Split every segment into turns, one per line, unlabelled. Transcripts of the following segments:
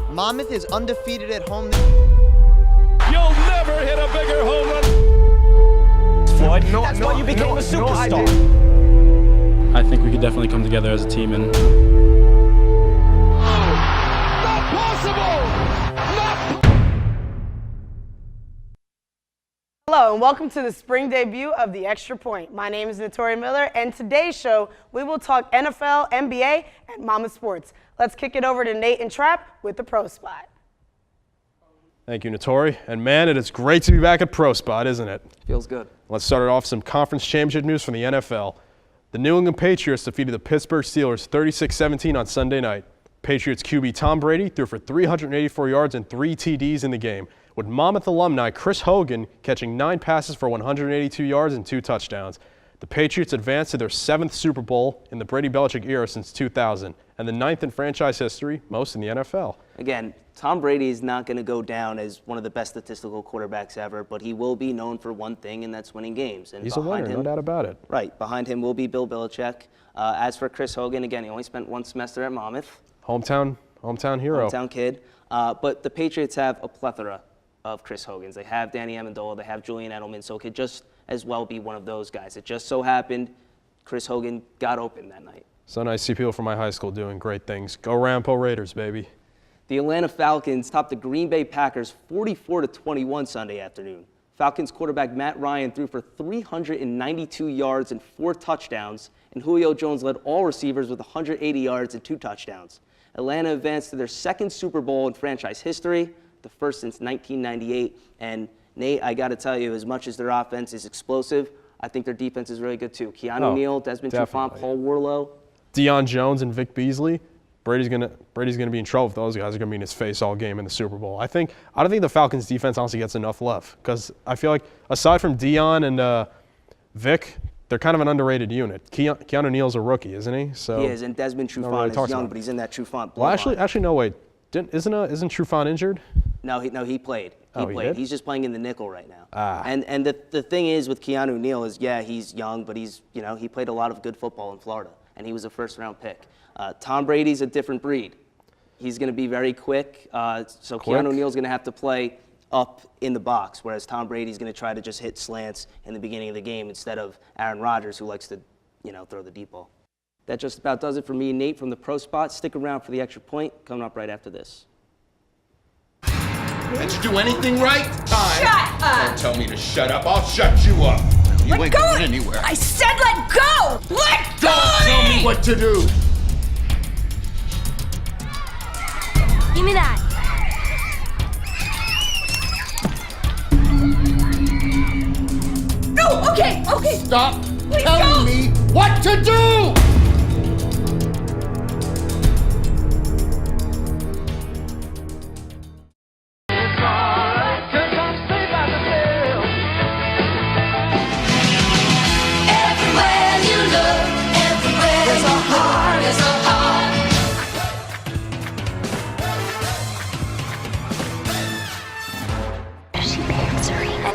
Monmouth is undefeated at home.
You'll never hit a bigger home run.
Floyd, that's why you became a superstar.
I think we could definitely come together as a team and.
Not possible!
Hello and welcome to the spring debut of The Extra Point. My name is Notori Miller, and today's show we will talk NFL, NBA, and Monmouth sports. Let's kick it over to Nate and Trap with the Pro Spot.
Thank you, Notori. And man, it is great to be back at Pro Spot, isn't it?
Feels good.
Let's start it off with some conference championship news from the NFL. The New England Patriots defeated the Pittsburgh Steelers 36-17 on Sunday night. Patriots QB Tom Brady threw for 384 yards and 3 TDs in the game, with Monmouth alumni Chris Hogan catching 9 passes for 182 yards and 2 touchdowns. The Patriots advanced to their 7th Super Bowl in the Brady Belichick era since 2000, and the 9th in franchise history, most in the NFL.
Again, Tom Brady is not going to go down as one of the best statistical quarterbacks ever, but he will be known for one thing, and that's winning games. And
he's a winner, no doubt about it.
Right. Behind him will be Bill Belichick. As for Chris Hogan, again, he only spent 1 semester at Monmouth.
Hometown hero.
Hometown kid. But the Patriots have a plethora of Chris Hogans. They have Danny Amendola, they have Julian Edelman, so it could just as well be one of those guys. It just so happened Chris Hogan got open that night.
So nice to see people from my high school doing great things. Go Rampo Raiders, baby.
The Atlanta Falcons topped the Green Bay Packers 44-21 Sunday afternoon. Falcons quarterback Matt Ryan threw for 392 yards and 4 touchdowns, and Julio Jones led all receivers with 180 yards and 2 touchdowns. Atlanta advanced to their 2nd Super Bowl in franchise history, the first since 1998. And Nate, I got to tell you, as much as their offense is explosive, I think their defense is really good too. Keanu Neal, Desmond Trufant, Paul Warlow.
Deion Jones and Vic Beasley. Brady's gonna be in trouble if those guys are gonna be in his face all game in the Super Bowl. I don't think the Falcons defense honestly gets enough love, because I feel like aside from Deion and Vic, they're kind of an underrated unit. Keanu Neal's a rookie, isn't he? So
he is, and Desmond Trufant is young, but he's in that Trufant bloodline.
Well, actually, no, wait. Isn't Trufant injured?
No, he played. He played.
Did?
He's just playing in the nickel right now. And the thing is with Keanu Neal is, yeah, he's young, but he played a lot of good football in Florida, and he was a first-round pick. Tom Brady's a different breed. He's going to be very quick. So Keanu Neal's going to have to play up in the box, whereas Tom Brady's going to try to just hit slants in the beginning of the game instead of Aaron Rodgers, who likes to, throw the deep ball. That just about does it for me and Nate from the Pro Spot. Stick around for the Extra Point coming up right after this.
Did you do anything right? Time.
Shut up!
Don't tell me to shut up. I'll shut you up. You ain't going anywhere.
I said let go! Let go!
Don't tell me what to do.
Give me that. No, okay.
Stop
Please
telling
don't.
me what to do!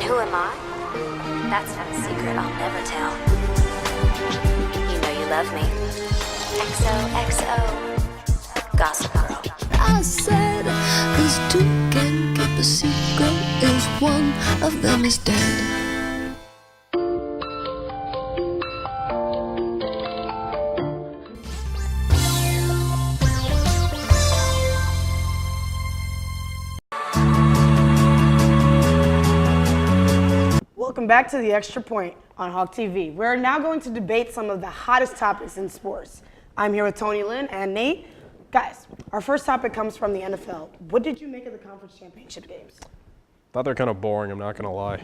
Who am I? That's not a secret I'll never tell. You know you love me. XOXO. Gossip Girl.
I said, 'cause 2 can keep a secret is one of them is dead.
Welcome back to The Extra Point on Hawk TV. We're now going to debate some of the hottest topics in sports. I'm here with Tony Lynn and Nate. Guys, our first topic comes from the NFL. What did you make of the conference championship games?
Thought they're kind of boring, I'm not going to lie.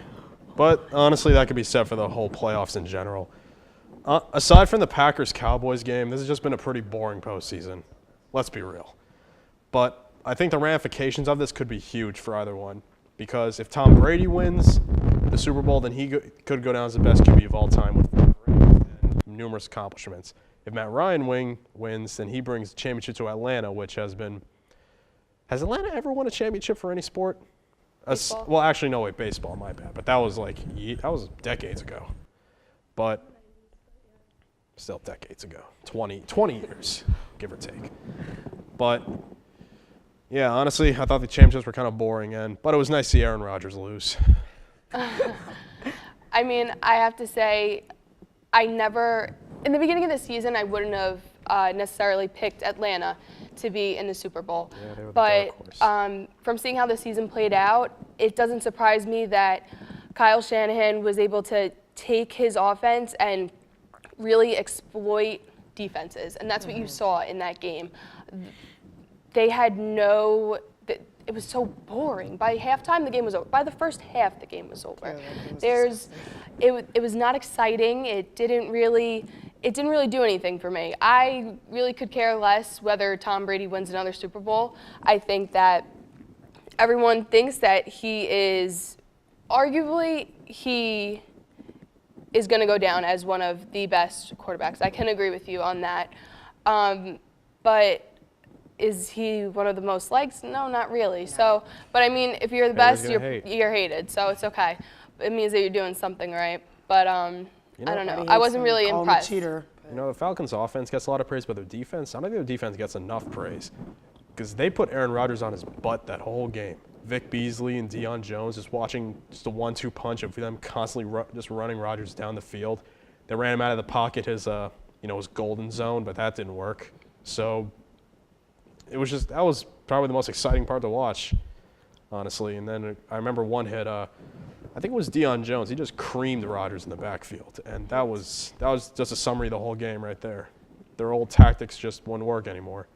But honestly, that could be said for the whole playoffs in general. Aside from the Packers-Cowboys game, this has just been a pretty boring postseason. Let's be real. But I think the ramifications of this could be huge for either one. Because if Tom Brady wins the Super Bowl, then he could go down as the best QB of all time with 4 rings and numerous accomplishments. If Matt Ryan wins, then he brings the championship to Atlanta, which has Atlanta ever won a championship for any sport? Well, actually, no, wait, baseball, my bad. But that was decades ago. But still decades ago, 20 years, give or take. But Yeah, honestly, I thought the championships were kind of boring, but it was nice to see Aaron Rodgers lose.
I mean, I have to say, in the beginning of the season, I wouldn't have necessarily picked Atlanta to be in the Super Bowl.
Yeah, they were the
but
dark horse.
From seeing how the season played out, it doesn't surprise me that Kyle Shanahan was able to take his offense and really exploit defenses. And that's what you saw in that game. They had it was so boring. By halftime, the game was over. By the first half, the game was over. It was not exciting. It didn't really do anything for me. I really could care less whether Tom Brady wins another Super Bowl. I think that everyone thinks that he is going to go down as one of the best quarterbacks. I can agree with you on that. But is he one of the most liked? No, not really. So, but I mean, if you're the best, you're hated. So it's okay. It means that you're doing something right. But I don't know. I wasn't really impressed.
Cheater.
The Falcons' offense gets a lot of praise, but their defense, I don't think their defense gets enough praise because they put Aaron Rodgers on his butt that whole game. Vic Beasley and Deion Jones just watching just a 1-2 punch of them constantly just running Rodgers down the field. They ran him out of the pocket, his golden zone, but that didn't work. So that was probably the most exciting part to watch, honestly. And then I remember one hit, I think it was Deion Jones. He just creamed Rodgers in the backfield, and that was just a summary of the whole game right there. Their old tactics just wouldn't work anymore.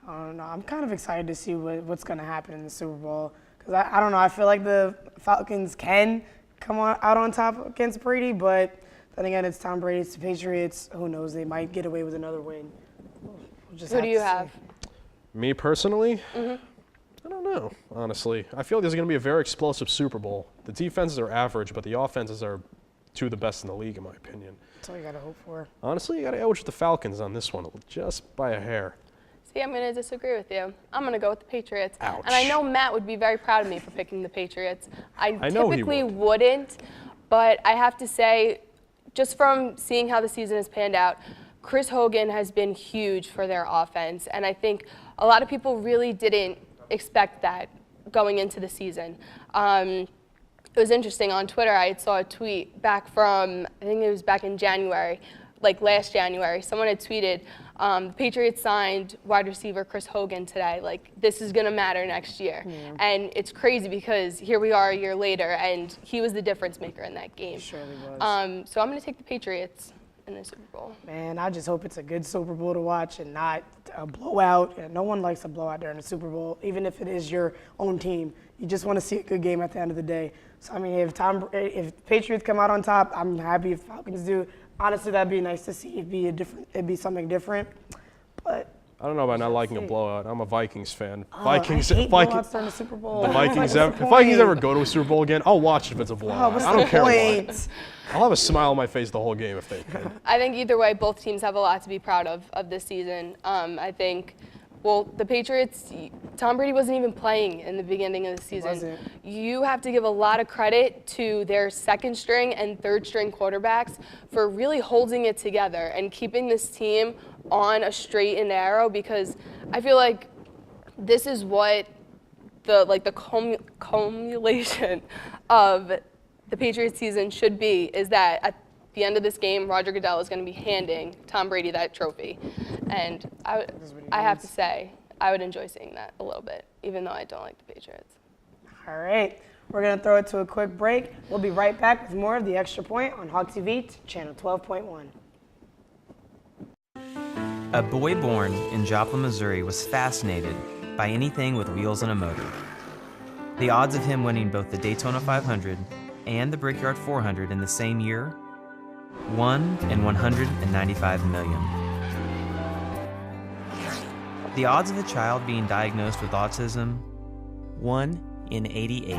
I don't know. I'm kind of excited to see what's going to happen in the Super Bowl because I don't know. I feel like the Falcons can come out on top against Brady, but then again, it's Tom Brady, it's the Patriots. Who knows? They might get away with another win.
Who do you have?
Me personally? I don't know, honestly. I feel this is going to be a very explosive Super Bowl. The defenses are average, but the offenses are two of the best in the league, in my opinion.
That's all you got to hope for.
Honestly, you got to edge with the Falcons on this one, just by a hair.
See, I'm going to disagree with you. I'm going to go with the Patriots.
Ouch.
And I know Matt would be very proud of me for picking the Patriots. I
know
typically
he would.
wouldn't, but I have to say, just from seeing how the season has panned out, Chris Hogan has been huge for their offense, and I think a lot of people really didn't expect that going into the season. It was interesting. On Twitter, I saw a tweet back from, I think it was back in January, like last January. Someone had tweeted, the Patriots signed wide receiver Chris Hogan today. Like, this is going to matter next year.
Yeah.
And it's crazy because here we are a year later, and he was the difference maker in that game.
He surely was.
So I'm going to take the Patriots in the Super Bowl.
Man, I just hope it's a good Super Bowl to watch and not a blowout. And no one likes a blowout during the Super Bowl, even if it is your own team. You just want to see a good game at the end of the day. So, I mean, if Patriots come out on top, I'm happy. If Falcons do, honestly, that'd be nice to see. It'd be something different. But
I don't know about not liking a blowout. I'm a Vikings fan.
I hate blowouts during the Super Bowl.
If Vikings ever go to a Super Bowl again, I'll watch it if it's a blowout.
What's
I don't
the
care
point?
what. I'll have a smile on my face the whole game if they can.
I think either way, both teams have a lot to be proud of this season. I think, well, the Patriots, Tom Brady wasn't even playing in the beginning of the season. You have to give a lot of credit to their second string and third string quarterbacks for really holding it together and keeping this team on a straight and narrow, because I feel like this is what the culmination of the Patriots season should be, is that at the end of this game, Roger Goodell is going to be handing Tom Brady that trophy. And I have to say, I would enjoy seeing that a little bit, even though I don't like the Patriots.
All right. We're going to throw it to a quick break. We'll be right back with more of The Extra Point on Hawk TV, channel 12.1.
A boy born in Joplin, Missouri was fascinated by anything with wheels and a motor. The odds of him winning both the Daytona 500 and the Brickyard 400 in the same year, 1 in 195 million. The odds of a child being diagnosed with autism, 1 in 88.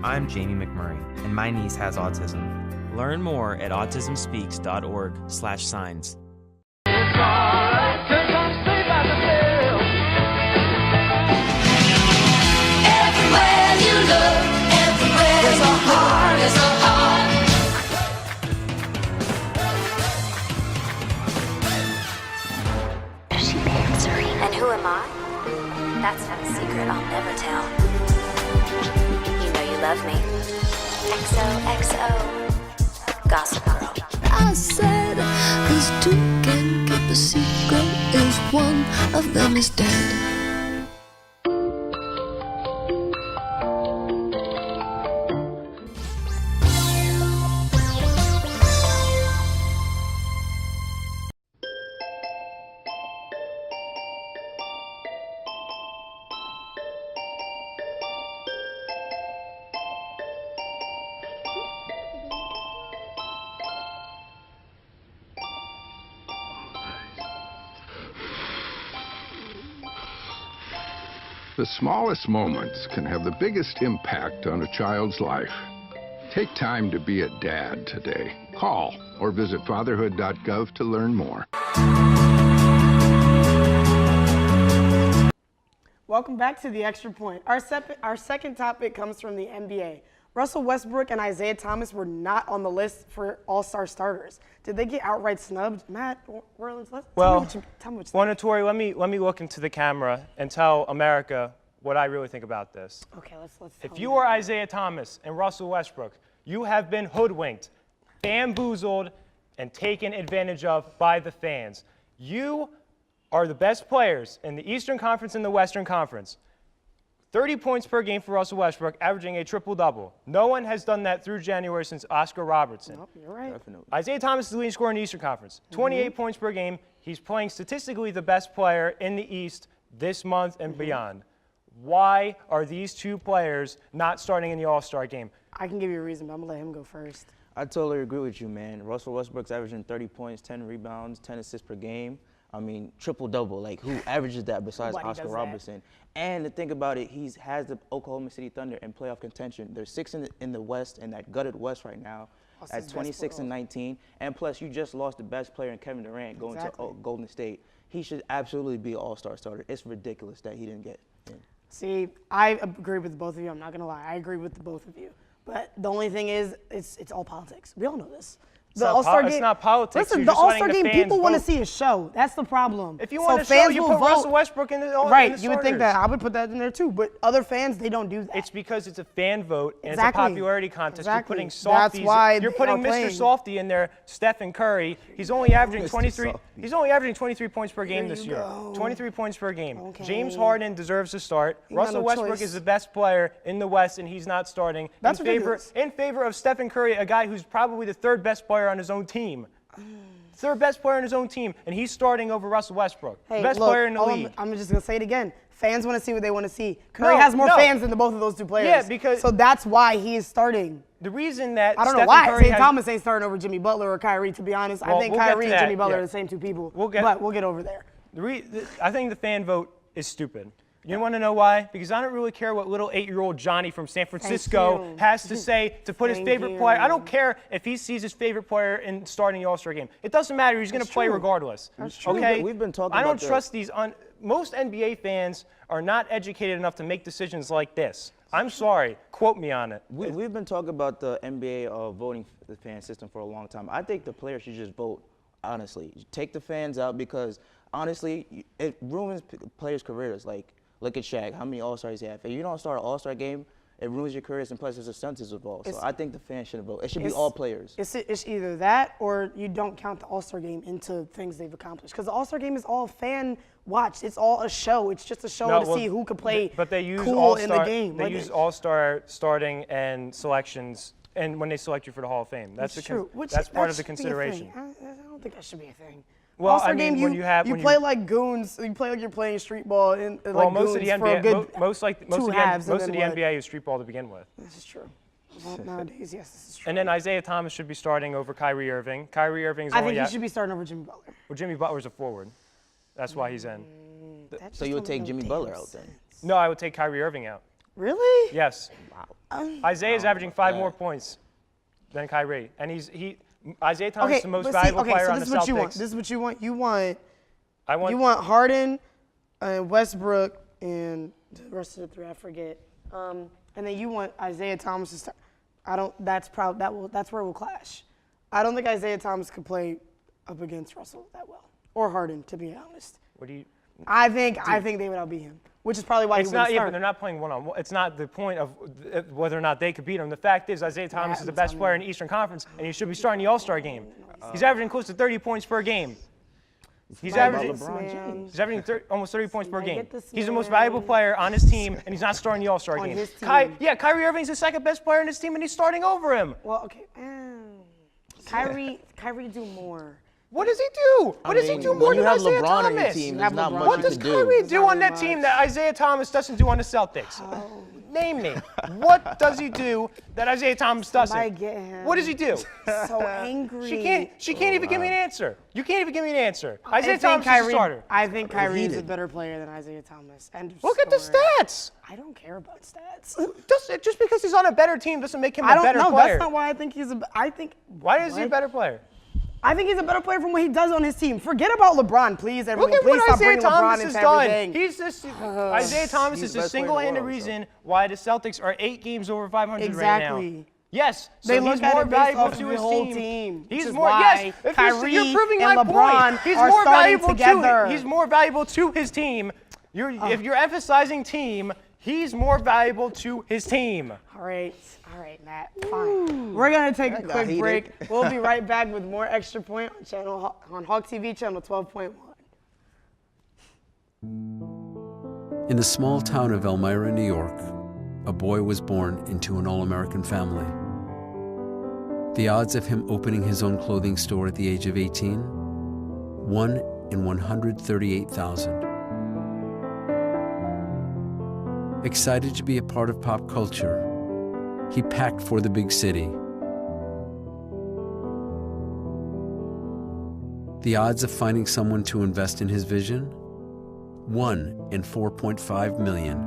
I'm Jamie McMurray, and my niece has autism. Learn more at autismspeaks.org/signs.
Everywhere you look, everywhere there's a heart, there's a heart.
And who am I? have a secret I'll never tell. You know you love me. XOXO. Gossip Girl.
I said these two can keep a secret if one of them is dead.
The smallest moments can have the biggest impact on a child's life. Take time to be a dad today. Call or visit fatherhood.gov to learn more.
Welcome back to the Extra Point. Our second topic comes from the NBA. Russell Westbrook and Isaiah Thomas were not on the list for All-Star starters. Did they get outright snubbed? Matt, tell me what you think.
Tori, let me look into the camera and tell America what I really think about this.
Okay, let's
If you are Isaiah Thomas and Russell Westbrook, you have been hoodwinked, bamboozled, and taken advantage of by the fans. You are the best players in the Eastern Conference and the Western Conference. 30 points per game for Russell Westbrook, averaging a triple-double. No one has done that through January since Oscar Robertson.
Nope, you're right.
Definitely.
Isaiah Thomas is the leading scorer in the Eastern Conference. 28 points per game. He's playing statistically the best player in the East this month and beyond. Why are these two players not starting in the All-Star game?
I can give you a reason, but I'm going to let him go first.
I totally agree with you, man. Russell Westbrook's averaging 30 points, 10 rebounds, 10 assists per game. I mean, triple-double. Like, who averages that besides
Nobody
Oscar
does
Robertson? And to think about it, he has the Oklahoma City Thunder in playoff contention. They're 6th in the West, in that gutted West right now, at 26 and 19. And plus, you just lost the best player in Kevin Durant going to Golden State. He should absolutely be an all-star starter. It's ridiculous that he didn't get in.
See, I agree with both of you. I'm not going to lie. I agree with the both of you. But the only thing is, it's all politics. We all know this. The All-Star game.
It's not politics.
Listen, the All-Star game, people want to see a show. That's the problem.
If you want a show, you put Russell Westbrook in the
Right, you would think that. I would put that in there too. But other fans, they don't do that.
It's because it's a fan vote and it's a popularity contest.
Exactly.
You're putting softies.
That's why
you're putting Mr. Softy in there, Stephen Curry. He's only averaging 23. He's only averaging 23 points per game this year. 23 points per game.
Okay.
James Harden deserves to start. Russell Westbrook is the best player in the West, and he's not starting.
That's
in favor of Stephen Curry, a guy who's probably the third best player on his own team. Third best player on his own team, and he's starting over Russell Westbrook.
Hey,
best player in the league.
I'm just going to say it again. Fans want to see what they want to see. Curry has more fans than both of those two players.
Yeah, because
so that's why he is starting.
The reason that
I don't know why Isaiah Thomas ain't starting over Jimmy Butler or Kyrie, to be honest. I think Kyrie and Jimmy Butler are the same two people. But we'll get over there.
I think the fan vote is stupid. You want to know why? Because I don't really care what little 8-year-old Johnny from San Francisco has to say to put his favorite player. I don't care if he sees his favorite player in starting the All-Star game. It doesn't matter. He's going to play regardless.
That's true.
Okay?
We've been talking
I don't
about
trust these. Most NBA fans are not educated enough to make decisions like this. I'm sorry. Quote me on it.
We've been talking about the NBA voting the fan system for a long time. I think the players should just vote, honestly. Take the fans out because, honestly, it ruins players' careers. Like, look at Shaq. How many All-Stars he have? If you don't start an All-Star game, it ruins your careers, and plus there's a census involved. So I think the fans should vote. It should be all players.
It's either that or you don't count the All-Star game into things they've accomplished. Because the All-Star game is all fan-watched. It's all a show. It's just a show to see who can play
but they use
cool in the game.
They use All-Star starting and selections, and when they select you for the Hall of Fame. That's
true.
That's part of the consideration.
I don't think that should be a thing.
Well,
All-Star
I mean,
game, you play like goons. You play like you're playing street ball.
Well,
like
most of the NBA, most of the NBA is street ball to begin with.
This is true. Well, nowadays, yes, this is true.
And then Isaiah Thomas should be starting over Kyrie Irving. Kyrie Irving's
I think he should be starting over Jimmy Butler.
Well, Jimmy Butler's a forward. That's why he's in.
So you would take Jimmy Butler out then?
No, I would take Kyrie Irving out.
Really?
Yes.
Wow.
Isaiah's averaging 5 more points than Kyrie, and Isaiah Thomas is the most valuable player on the Celtics.
This is what you want. You want Harden, Westbrook, and the rest of the three I forget. And then you want Isaiah Thomas to start. That's where we'll clash. I don't think Isaiah Thomas could play up against Russell that well, or Harden, to be honest. I think they would outbeat him, which is probably why
It's
he wouldn't
not. Yeah,
start.
but they're not playing one-on-one. It's not the point of whether or not they could beat him. The fact is, Isaiah Thomas is the best player in the Eastern Conference, and he should be starting the All-Star game. He's averaging close to 30 points per game. He's averaging almost 30 points per game. He's the most valuable player on his team, and he's not starting the All-Star game.
His team.
Kyrie Irving's the second best player in his team, and he's starting over him.
Well, okay. Kyrie do more.
What does he do? What does he do more than Isaiah Thomas?
On your team, there's not much
What
you
does
can do.
Kyrie do on that team that Isaiah Thomas doesn't do on the Celtics? Name me. What does he do that Isaiah Thomas doesn't? What does he do?
So angry.
She can't even give me an answer. You can't even give me an anscer. Isaiah Thomas is a starter.
I think Kyrie is a better player than Isaiah Thomas.
Look at the stats.
I don't care about stats.
Just because he's on a better team doesn't make him a better player.
That's not why I think he's a.
Why is he a better player?
I think he's a better player from what he does on his team. Forget about LeBron, please. Everyone,
Look at
please
what
stop
Isaiah
bringing
Thomas
LeBron
has
into
done.
everything.
He's just Isaiah Thomas is the single-handed reason why the Celtics are 8 games over 500 right now. Yes, so
They
he's
look at
more
it based
valuable
off
to
of
his
the whole
team.
which
He's
is
more.
why
Yes,
Kyrie
you're proving
and
my
LeBron
point. He's
are
more
starting
valuable
together.
He's more valuable to his team. If you're emphasizing team, he's more valuable to his team.
All right, Matt. Fine. We're gonna take a quick break. We'll be right back with more Extra Point on Hawk TV channel 12.1.
In the small town of Elmira, New York, a boy was born into an all-American family. The odds of him opening his own clothing store at the age of 18? 1 in 138,000. Excited to be a part of pop culture, he packed for the big city. The odds of finding someone to invest in his vision? 1 in 4.5 million.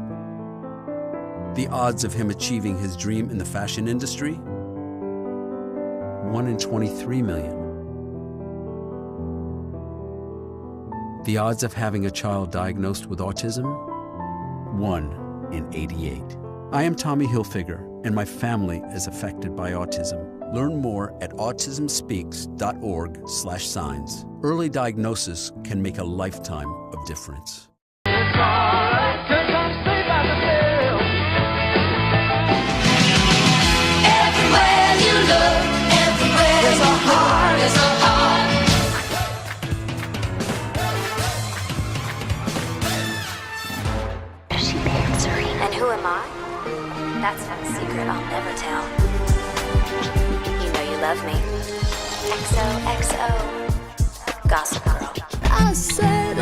The odds of him achieving his dream in the fashion industry? 1 in 23 million. The odds of having a child diagnosed with autism? 1 in 88. I am Tommy Hilfiger, and my family is affected by autism. Learn more at autismspeaks.org/signs. Early diagnosis can make a lifetime of difference.
Everywhere you look, everywhere there's a heart, there's a heart.
She Missouri. And who am I? That's not a secret I'll never tell. You know you love me. XOXO. Gossip Girl.
I said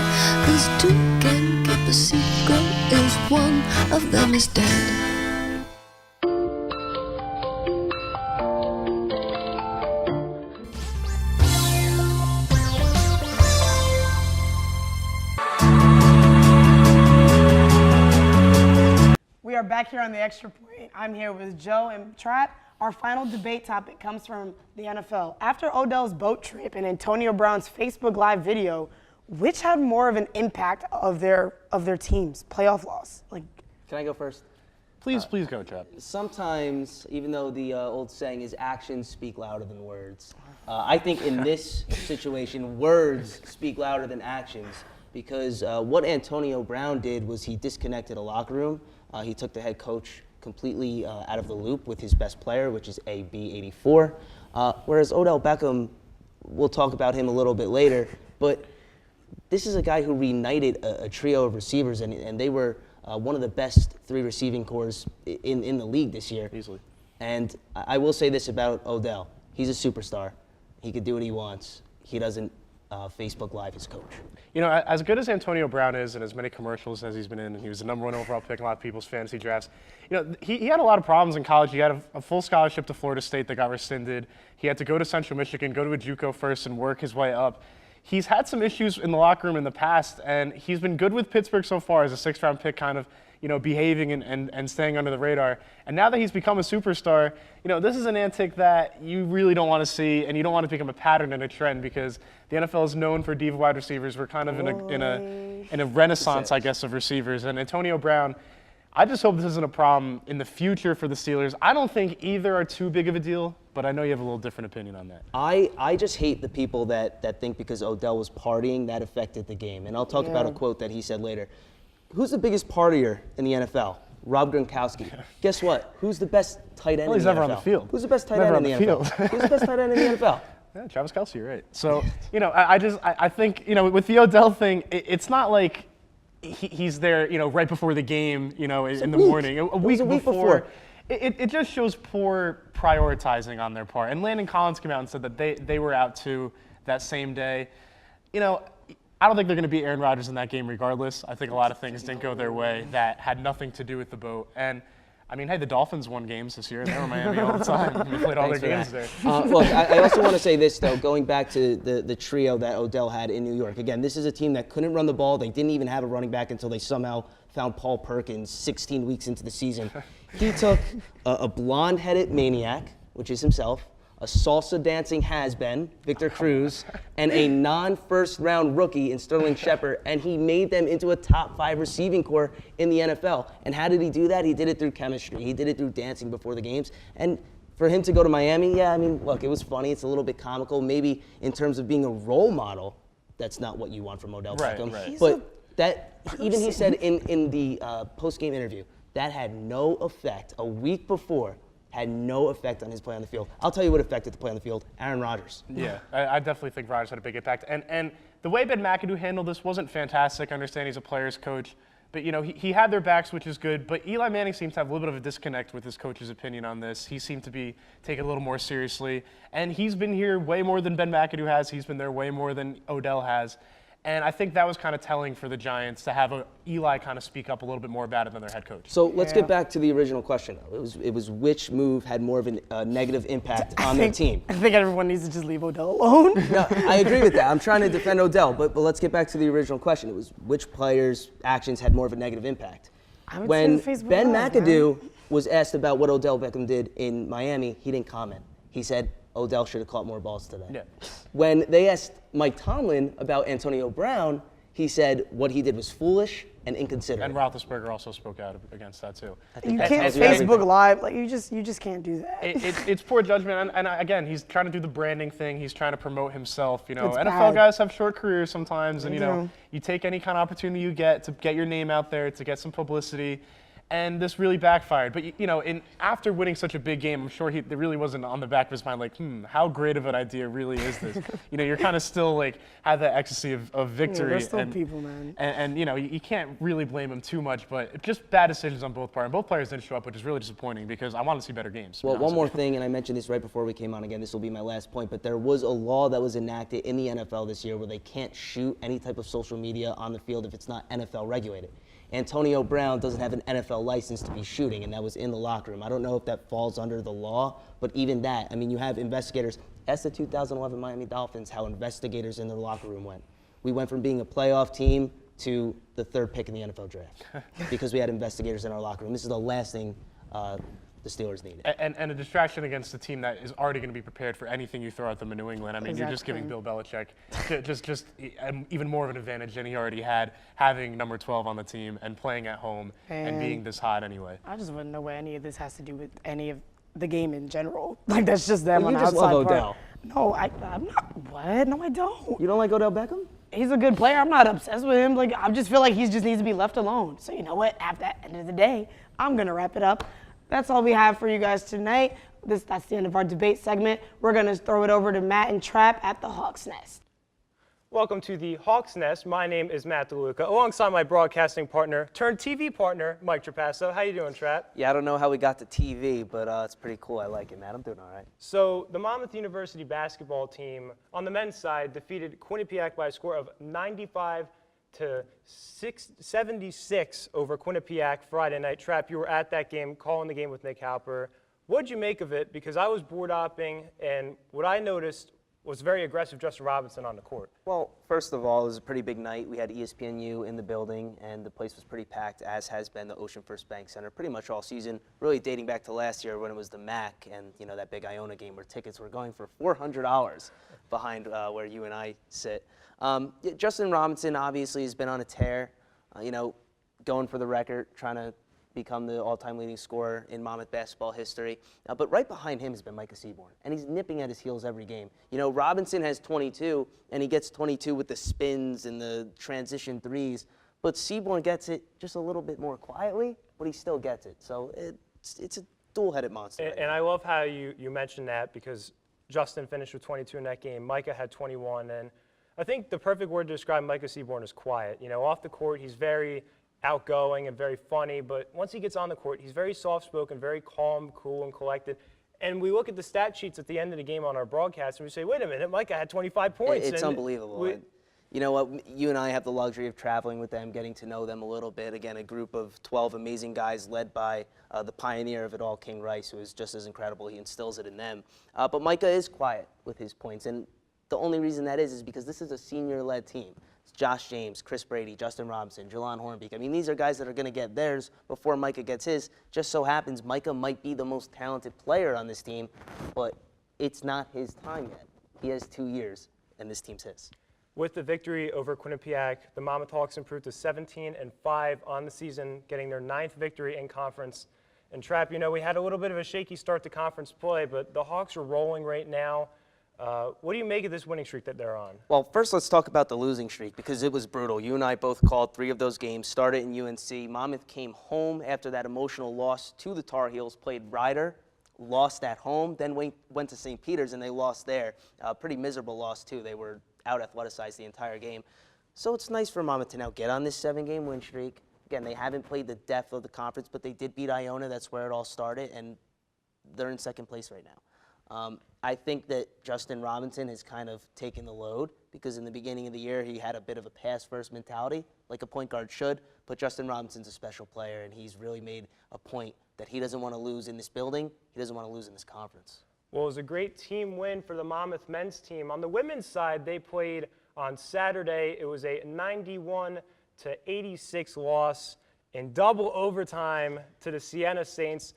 these two can keep a secret if one of them is dead.
We are back here on the Extra Point. I'm here with Joe and Trap. Our final debate topic comes from the NFL. After Odell's boat trip and Antonio Brown's Facebook Live video, which had more of an impact of their team's playoff loss?
Can I go first?
Please go, Trap.
Sometimes, even though the old saying is actions speak louder than words, I think in this situation, words speak louder than actions, because what Antonio Brown did was he disconnected a locker room. He took the head coach completely out of the loop with his best player, which is AB84. Whereas Odell Beckham, we'll talk about him a little bit later, but this is a guy who reunited a trio of receivers, and they were one of the best 3 receiving corps in the league this year.
Easily.
And I will say this about Odell. He's a superstar. He could do what he wants. He doesn't Facebook Live his coach.
You know, as good as Antonio Brown is and as many commercials as he's been in, and he was the #1 overall pick in a lot of people's fantasy drafts, you know, he had a lot of problems in college. He had a full scholarship to Florida State that got rescinded. He had to go to Central Michigan, go to a JUCO first, and work his way up. He's had some issues in the locker room in the past, and he's been good with Pittsburgh so far as a 6th-round pick, kind of, you know, behaving and staying under the radar. And now that he's become a superstar, you know, this is an antic that you really don't want to see, and you don't want to become a pattern and a trend, because the NFL is known for diva wide receivers. We're kind of in a renaissance, I guess, of receivers. And Antonio Brown, I just hope this isn't a problem in the future for the Steelers. I don't think either are too big of a deal,
but I know you have a little different opinion on that.
I just hate the people that think because Odell was partying, that affected the game. And I'll talk about a quote that he said later. Who's the biggest partier in the NFL? Rob Gronkowski. Guess what? Who's the best tight end in the NFL?
He's never on the field.
Who's the best tight end in the NFL? Who's the best tight end in the NFL?
Yeah, Travis Kelce, you're right. So, I think, with the Odell thing, it's not like he's there, right before the game, in the morning. A week before. It just shows poor prioritizing on their part. And Landon Collins came out and said that they were out too that same day. I don't think they're going to beat Aaron Rodgers in that game regardless. I think a lot of things didn't go their way that had nothing to do with the boat. And hey, the Dolphins won games this year. They were in Miami all the time. They played all their games there.
Look, I also want to say this, though, going back to the trio that Odell had in New York. Again, this is a team that couldn't run the ball. They didn't even have a running back until they somehow found Paul Perkins 16 weeks into the season. He took a blonde-headed maniac, which is himself, a salsa dancing has-been, Victor Cruz, and a non-first-round rookie in Sterling Shepard, and he made them into a top 5 receiving corps in the NFL. And how did he do that? He did it through chemistry. He did it through dancing before the games. And for him to go to Miami, look, it was funny. It's a little bit comical. Maybe in terms of being a role model, that's not what you want from Odell Beckham.
Right.
But even he said in the post-game interview, that had no effect a week before. Had no effect on his play on the field. I'll tell you what affected the play on the field, Aaron Rodgers.
Yeah, I definitely think Rodgers had a big impact. And the way Ben McAdoo handled this wasn't fantastic. I understand he's a player's coach. But, he had their backs, which is good. But Eli Manning seems to have a little bit of a disconnect with his coach's opinion on this. He seemed to be taken a little more seriously. And he's been here way more than Ben McAdoo has. He's been there way more than Odell has. And I think that was kind of telling for the Giants to have Eli kind of speak up a little bit more about it than their head coach.
So let's get back to the original question. It was which move had more of a negative impact on their team?
I think everyone needs to just leave Odell alone.
No, I agree with that. I'm trying to defend Odell, but let's get back to the original question. It was which players' actions had more of a negative impact? When Ben McAdoo was asked about what Odell Beckham did in Miami, he didn't comment. He said Odell should have caught more balls today.
Yeah.
When they asked Mike Tomlin about Antonio Brown, he said what he did was foolish and inconsiderate.
And Roethlisberger also spoke out against that too.
You can't Facebook Live, you just can't do that.
It's poor judgment, and again, he's trying to do the branding thing. He's trying to promote himself. NFL
bad.
guys have short careers sometimes, and you take any kind of opportunity you get to get your name out there, to get some publicity. And this really backfired. But, after winning such a big game, I'm sure there really wasn't on the back of his mind like, how great of an idea really is this? You're kind of still have that ecstasy of victory.
There's still people, man.
And you can't really blame him too much, but just bad decisions on both parts. And both players didn't show up, which is really disappointing because I want to see better games.
Well, one more thing, and I mentioned this right before we came on again, this will be my last point, but there was a law that was enacted in the NFL this year where they can't shoot any type of social media on the field if it's not NFL regulated. Antonio Brown doesn't have an NFL license to be shooting, and that was in the locker room. I don't know if that falls under the law, but even that, you have investigators. Ask the 2011 Miami Dolphins how investigators in their locker room went. We went from being a playoff team to the 3rd pick in the NFL draft because we had investigators in our locker room. This is the last thing the Steelers needed.
And a distraction against a team that is already going to be prepared for anything you throw at them in New England. You're just giving Bill Belichick just even more of an advantage than he already had, having number 12 on the team and playing at home and being this hot anyway.
I just wouldn't know what any of this has to do with any of the game in general. That's just them on the outside
love Odell.
No, I'm not. What? No, I don't.
You don't like Odell Beckham?
He's a good player. I'm not obsessed with him. I just feel like he just needs to be left alone. So you know what? At the end of the day, I'm going to wrap it up. That's all we have for you guys tonight. That's the end of our debate segment. We're going to throw it over to Matt and Trap at the Hawk's Nest.
Welcome to the Hawk's Nest. My name is Matt DeLuca, alongside my broadcasting partner, turned TV partner, Mike Trapasso. How you doing, Trap?
Yeah, I don't know how we got to TV, but it's pretty cool. I like it, Matt. I'm doing all right.
So the Monmouth University basketball team on the men's side defeated Quinnipiac by a score of 95 to 76 over Quinnipiac Friday night. Trap, you were at that game, calling the game with Nick Halper. What'd you make of it? Because I was board hopping, and what I noticed was very aggressive Justin Robinson on the court.
Well, first of all, it was a pretty big night. We had ESPNU in the building, and the place was pretty packed, as has been the Ocean First Bank Center pretty much all season, really dating back to last year when it was the MAC and that big Iona game where tickets were going for $400 behind where you and I sit. Justin Robinson obviously has been on a tear, going for the record, trying to become the all-time leading scorer in Monmouth basketball history. But right behind him has been Micah Seaborn, and he's nipping at his heels every game. You know, Robinson has 22, and he gets 22 with the spins and the transition threes, but Seaborn gets it just a little bit more quietly, but he still gets it. So it's a dual-headed monster.
And I love how you mentioned that, because Justin finished with 22 in that game. Micah had 21, and I think the perfect word to describe Micah Seaborn is quiet. You know, off the court, he's very outgoing and very funny, but once he gets on the court, he's very soft-spoken, very calm, cool, and collected. And we look at the stat sheets at the end of the game on our broadcast, and we say, wait a minute, Micah had 25 points.
It's unbelievable. You know what? You and I have the luxury of traveling with them, getting to know them a little bit. Again, a group of 12 amazing guys led by the pioneer of it all, King Rice, who is just as incredible. He instills it in them. But Micah is quiet with his points, and the only reason that is because this is a senior-led team. It's Josh James, Chris Brady, Justin Robinson, Jelon Hornbeek. I mean, these are guys that are going to get theirs before Micah gets his. Just so happens Micah might be the most talented player on this team, but it's not his time yet. He has 2 years, and this team's his.
With the victory over Quinnipiac, the Monmouth Hawks improved to 17-5 on the season, getting their 9th victory in conference. And Trap, you know, we had a little bit of a shaky start to conference play, but the Hawks are rolling right now. What do you make of this winning streak that they're on?
Well, first let's talk about the losing streak, because it was brutal. You and I both called 3 of those games, started in UNC. Monmouth came home after that emotional loss to the Tar Heels, played Ryder, lost at home, then went to St. Peter's, and they lost there. Pretty miserable loss, too. They were out-athleticized the entire game. So it's nice for Monmouth to now get on this 7-game win streak. Again, they haven't played the depth of the conference, but they did beat Iona. That's where it all started, and they're in 2nd place right now. I think that Justin Robinson has kind of taken the load, because in the beginning of the year he had a bit of a pass-first mentality, like a point guard should, but Justin Robinson's a special player, and he's really made a point that he doesn't want to lose in this building, he doesn't want to lose in this conference.
Well, it was a great team win for the Monmouth men's team. On the women's side, they played on Saturday. It was a 91-86 loss in double overtime to the Siena Saints.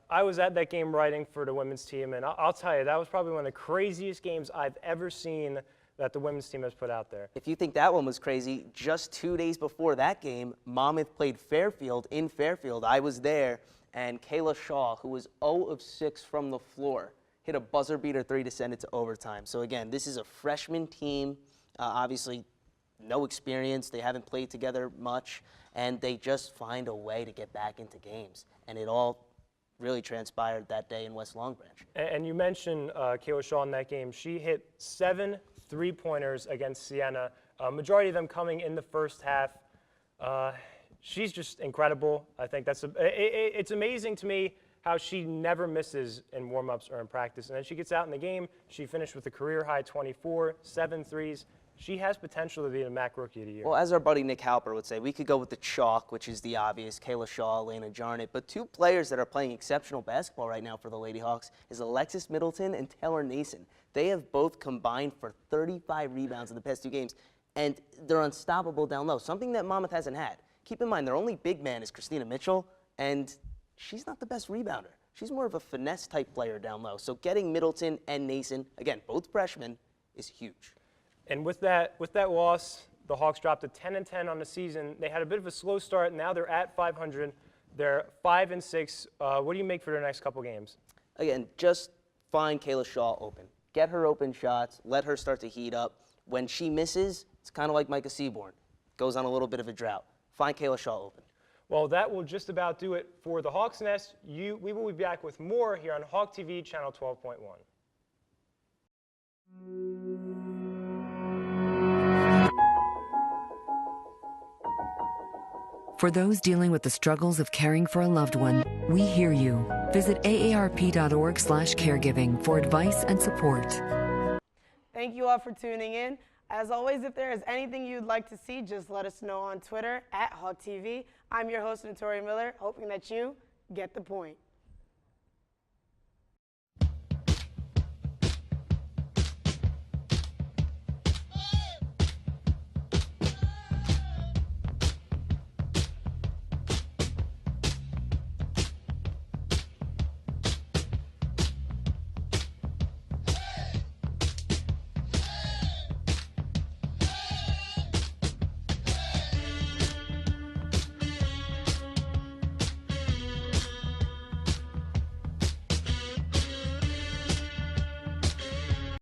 I was at that game writing for the women's team, and I'll tell you, that was probably one of the craziest games I've ever seen that the women's team has put out there.
If you think that one was crazy, just 2 days before that game, Monmouth played Fairfield in Fairfield. I was there, and Kayla Shaw, who was 0 of 6 from the floor, hit a buzzer beater 3 to send it to overtime. So again, this is a freshman team, obviously no experience, they haven't played together much, and they just find a way to get back into games. And it all really transpired that day in West Long Branch.
And you mentioned Kayla Shaw in that game. She hit 7 3-pointers against Siena, majority of them coming in the first half. She's just incredible. I think it's amazing to me how she never misses in warm-ups or in practice. And then she gets out in the game. She finished with a career-high 24, 7 threes. She has potential to be the MAC Rookie of the Year.
Well, as our buddy Nick Halper would say, we could go with the chalk, which is the obvious, Kayla Shaw, Elena Jarnett. But 2 players that are playing exceptional basketball right now for the Lady Hawks is Alexis Middleton and Taylor Nason. They have both combined for 35 rebounds in the past 2 games, and they're unstoppable down low, something that Monmouth hasn't had. Keep in mind, their only big man is Christina Mitchell, and she's not the best rebounder. She's more of a finesse-type player down low. So getting Middleton and Nason, again, both freshmen, is huge.
And with that loss, the Hawks dropped to 10-10 on the season. They had a bit of a slow start. Now they're at 500. They're 5-6. What do you make for their next couple games?
Again, just find Kayla Shaw open. Get her open shots. Let her start to heat up. When she misses, it's kind of like Micah Seaborn. Goes on a little bit of a drought. Find Kayla Shaw open.
Well, that will just about do it for the Hawks Nest. We will be back with more here on Hawk TV, channel 12.1.
For those dealing with the struggles of caring for a loved one, we hear you. Visit aarp.org/caregiving for advice and support.
Thank you all for tuning in. As always, if there is anything you'd like to see, just let us know on Twitter @HawkTV. I'm your host, Notoria Miller, hoping that you get the point.